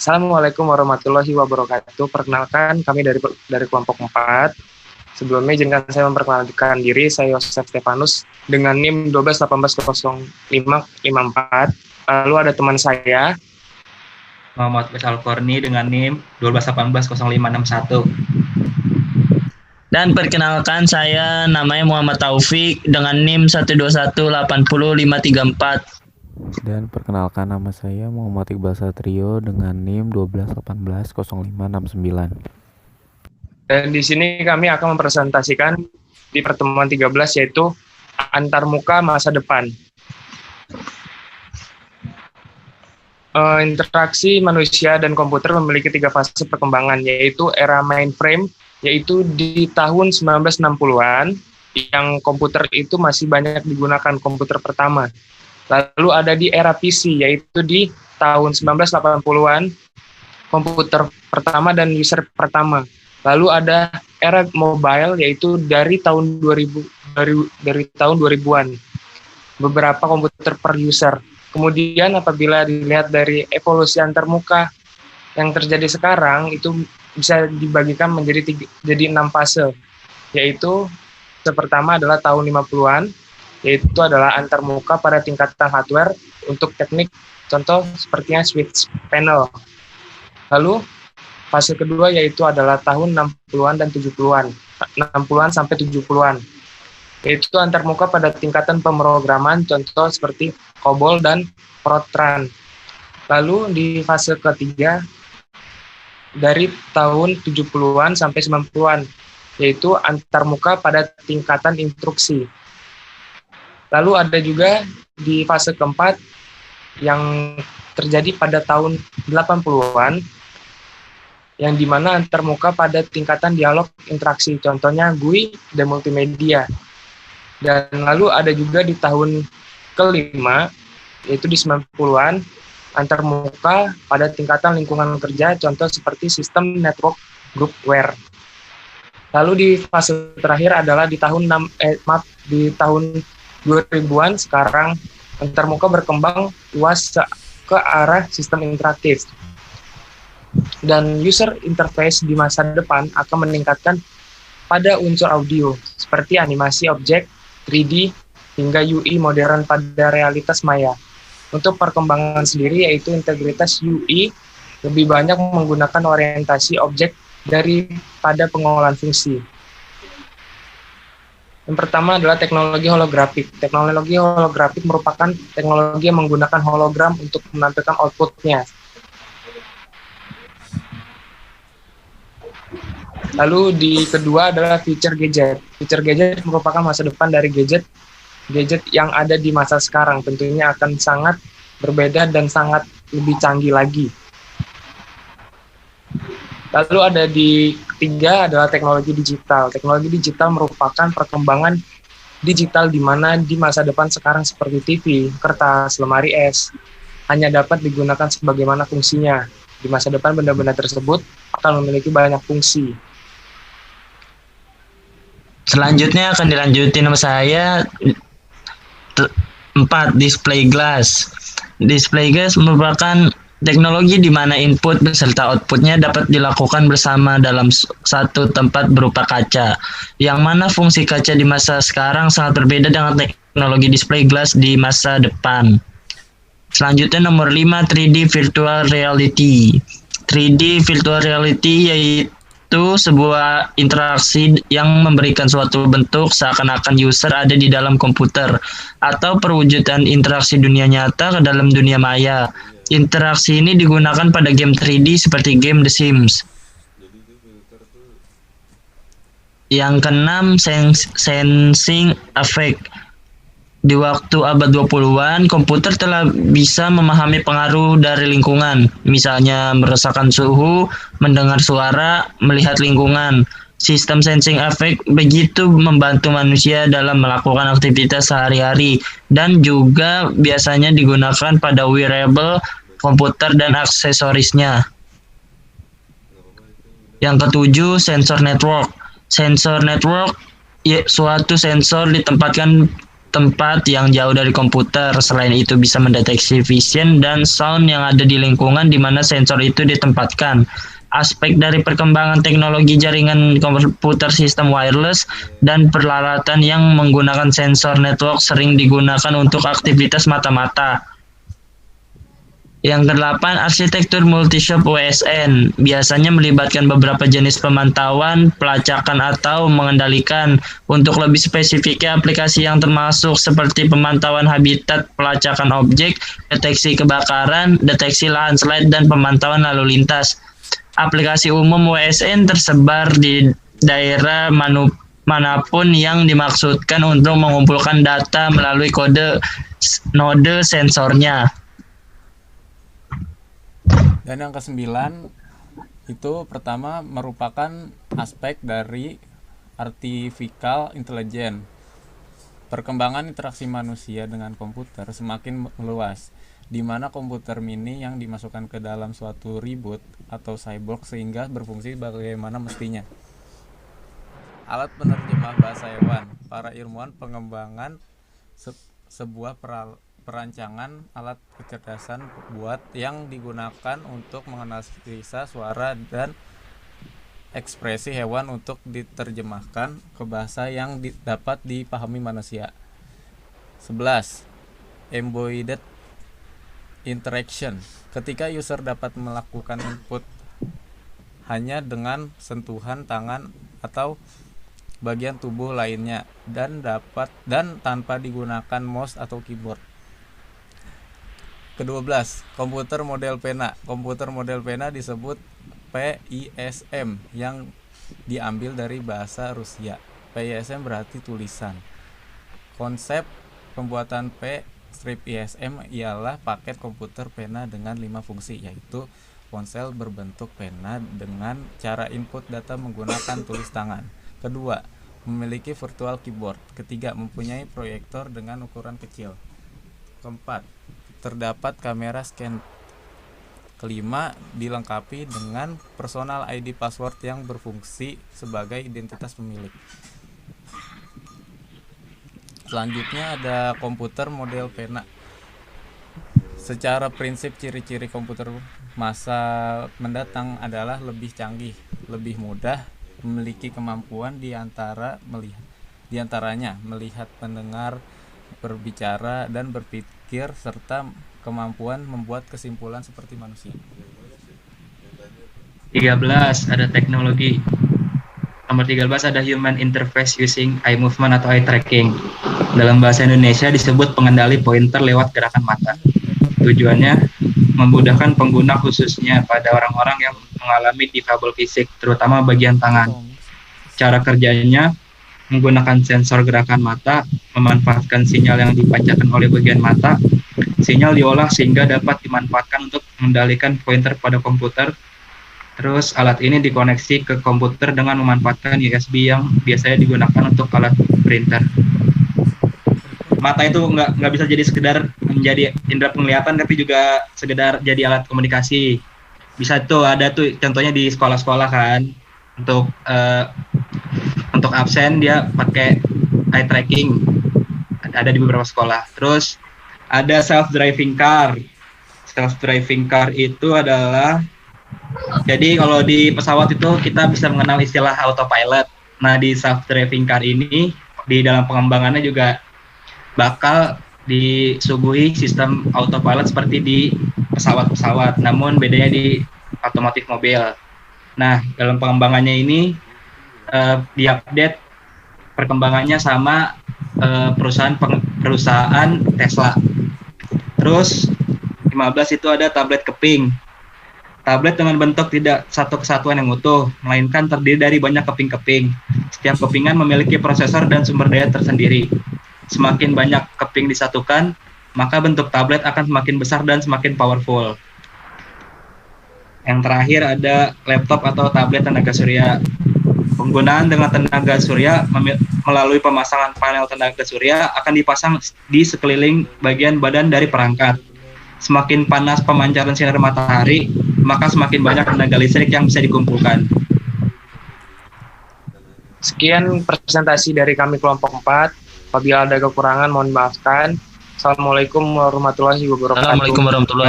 Assalamualaikum warahmatullahi wabarakatuh. Perkenalkan, kami dari kelompok 4. Sebelumnya izinkan saya memperkenalkan diri. Saya Yosef Stefanus dengan NIM 12180554. Lalu ada teman saya, Muhammad Faisal Korni dengan NIM 12180561. Dan perkenalkan, saya namanya Muhammad Taufik dengan NIM 121800534. Dan perkenalkan, nama saya Muhammad Iqbal Satrio dengan NIM 12180569. dan di sini kami akan mempresentasikan di pertemuan 13 yaitu antarmuka masa depan. Interaksi manusia dan komputer memiliki 3 fase perkembangan, yaitu era mainframe, yaitu di tahun 1960-an, yang komputer itu masih banyak digunakan komputer pertama. Lalu ada di era PC, yaitu di tahun 1980-an, komputer pertama dan user pertama. Lalu ada era mobile, yaitu dari tahun 2000-an, beberapa komputer per user. Kemudian apabila dilihat dari evolusi antarmuka yang terjadi sekarang, itu bisa dibagikan menjadi 6 fase, yaitu pertama adalah tahun 50-an, yaitu adalah antarmuka pada tingkatan hardware untuk teknik, contoh sepertinya switch panel. Lalu fase kedua yaitu adalah tahun 60-an dan 70-an, 60-an sampai 70-an, yaitu antarmuka pada tingkatan pemrograman, contoh seperti COBOL dan Fortran. Lalu di fase ketiga dari tahun 70-an sampai 90-an, yaitu antarmuka pada tingkatan instruksi. Lalu ada juga di fase keempat yang terjadi pada tahun 80-an, yang dimana antarmuka pada tingkatan dialog interaksi, contohnya GUI dan multimedia. Dan lalu ada juga di tahun kelima, yaitu di 90-an, antarmuka pada tingkatan lingkungan kerja, contoh seperti sistem network groupware. Lalu di fase terakhir adalah di tahun 2000-an, sekarang antarmuka berkembang luas ke arah sistem interaktif. Dan user interface di masa depan akan meningkatkan pada unsur audio, seperti animasi objek, 3D, hingga UI modern pada realitas maya. Untuk perkembangan sendiri, yaitu integritas UI lebih banyak menggunakan orientasi objek daripada pengolahan fungsi. Yang pertama adalah teknologi holografik. Teknologi holografik merupakan teknologi yang menggunakan hologram untuk menampilkan outputnya. Lalu di kedua adalah feature gadget. Feature gadget merupakan masa depan dari gadget yang ada di masa sekarang. Tentunya akan sangat berbeda dan sangat lebih canggih lagi. Lalu ada di ketiga adalah teknologi digital. Teknologi digital merupakan perkembangan digital di mana di masa depan sekarang seperti TV, kertas, lemari es, hanya dapat digunakan sebagaimana fungsinya. Di masa depan benda-benda tersebut akan memiliki banyak fungsi. Selanjutnya akan dilanjutin sama saya 4. Display glass. Display glass merupakan teknologi di mana input beserta outputnya dapat dilakukan bersama dalam satu tempat berupa kaca. Yang mana fungsi kaca di masa sekarang sangat berbeda dengan teknologi display glass di masa depan. Selanjutnya nomor 5, 3D virtual reality. 3D virtual reality yaitu sebuah interaksi yang memberikan suatu bentuk seakan-akan user ada di dalam komputer atau perwujudan interaksi dunia nyata ke dalam dunia maya. Interaksi ini digunakan pada game 3D seperti game The Sims. Yang keenam, sensing effect. Di waktu abad 20-an, komputer telah bisa memahami pengaruh dari lingkungan, misalnya merasakan suhu, mendengar suara, melihat lingkungan. Sistem sensing effect begitu membantu manusia dalam melakukan aktivitas sehari-hari dan juga biasanya digunakan pada wearable, komputer, dan aksesorisnya. Yang ketujuh, sensor network. Sensor network suatu sensor ditempatkan tempat yang jauh dari komputer. Selain itu bisa mendeteksi vision dan sound yang ada di lingkungan di mana sensor itu ditempatkan. Aspek dari perkembangan teknologi jaringan komputer sistem wireless dan peralatan yang menggunakan sensor network sering digunakan untuk aktivitas mata-mata. Yang kedelapan, arsitektur multi-shop WSN biasanya melibatkan beberapa jenis pemantauan, pelacakan atau mengendalikan. Untuk lebih spesifiknya, aplikasi yang termasuk seperti pemantauan habitat, pelacakan objek, deteksi kebakaran, deteksi landslide, dan pemantauan lalu lintas. Aplikasi umum WSN tersebar di daerah manapun yang dimaksudkan untuk mengumpulkan data melalui node sensornya. Dan yang kesembilan itu pertama merupakan aspek dari artificial intelligence. Perkembangan interaksi manusia dengan komputer semakin meluas, di mana komputer mini yang dimasukkan ke dalam suatu reboot atau cyborg sehingga berfungsi bagaimana mestinya. Alat penerjemah bahasa hewan. Para ilmuwan pengembangan sebuah perancangan alat kecerdasan buat yang digunakan untuk menganalisa suara dan ekspresi hewan untuk diterjemahkan ke bahasa yang dapat dipahami manusia. 11. Embodied interaction. Ketika user dapat melakukan input hanya dengan sentuhan tangan atau bagian tubuh lainnya dan tanpa digunakan mouse atau keyboard. Ke-12, komputer model pena. Komputer model pena disebut PISM yang diambil dari bahasa Rusia. PISM berarti tulisan. Konsep pembuatan strip ISM ialah paket komputer pena dengan 5 fungsi, yaitu ponsel berbentuk pena dengan cara input data menggunakan tulis tangan. Kedua, memiliki virtual keyboard. Ketiga, mempunyai proyektor dengan ukuran kecil. Keempat, terdapat kamera scan. Kelima, dilengkapi dengan personal ID password yang berfungsi sebagai identitas pemilik. Selanjutnya ada komputer model pena. Secara prinsip ciri-ciri komputer masa mendatang adalah lebih canggih, lebih mudah, memiliki kemampuan diantaranya melihat, mendengar, berbicara, dan berpikir, serta kemampuan membuat kesimpulan seperti manusia. 13 ada teknologi. Nomor 13 ada human interface using eye movement atau eye tracking. Dalam bahasa Indonesia disebut pengendali pointer lewat gerakan mata. Tujuannya memudahkan pengguna khususnya pada orang-orang yang mengalami difabel fisik, terutama bagian tangan. Cara kerjanya menggunakan sensor gerakan mata, memanfaatkan sinyal yang dipancarkan oleh bagian mata. Sinyal diolah sehingga dapat dimanfaatkan untuk mengendalikan pointer pada komputer. Terus alat ini dikoneksi ke komputer dengan memanfaatkan USB yang biasanya digunakan untuk alat printer. Mata itu nggak bisa jadi sekedar menjadi indera penglihatan, tapi juga sekedar jadi alat komunikasi. Bisa tuh ada tuh contohnya di sekolah-sekolah kan, untuk absen dia pakai eye tracking, ada di beberapa sekolah. Terus ada self-driving car. Self-driving car itu adalah, jadi kalau di pesawat itu kita bisa mengenal istilah autopilot. Nah, di self-driving car ini di dalam pengembangannya juga bakal disuguhi sistem autopilot seperti di pesawat-pesawat, namun bedanya di otomotif mobil. Nah, dalam pengembangannya ini diupdate perkembangannya sama perusahaan Tesla. Terus 15 itu ada tablet keping. Tablet dengan bentuk tidak satu kesatuan yang utuh, melainkan terdiri dari banyak keping-keping. Setiap kepingan memiliki prosesor dan sumber daya tersendiri. Semakin banyak keping disatukan, maka bentuk tablet akan semakin besar dan semakin powerful. Yang terakhir ada laptop atau tablet tenaga surya. Penggunaan dengan tenaga surya melalui pemasangan panel tenaga surya akan dipasang di sekeliling bagian badan dari perangkat. Semakin panas pemancaran sinar matahari, maka semakin banyak tenaga listrik yang bisa dikumpulkan. Sekian presentasi dari kami kelompok 4. Apabila ada kekurangan mohon maafkan. Assalamualaikum warahmatullahi wabarakatuh. Assalamualaikum warahmatullahi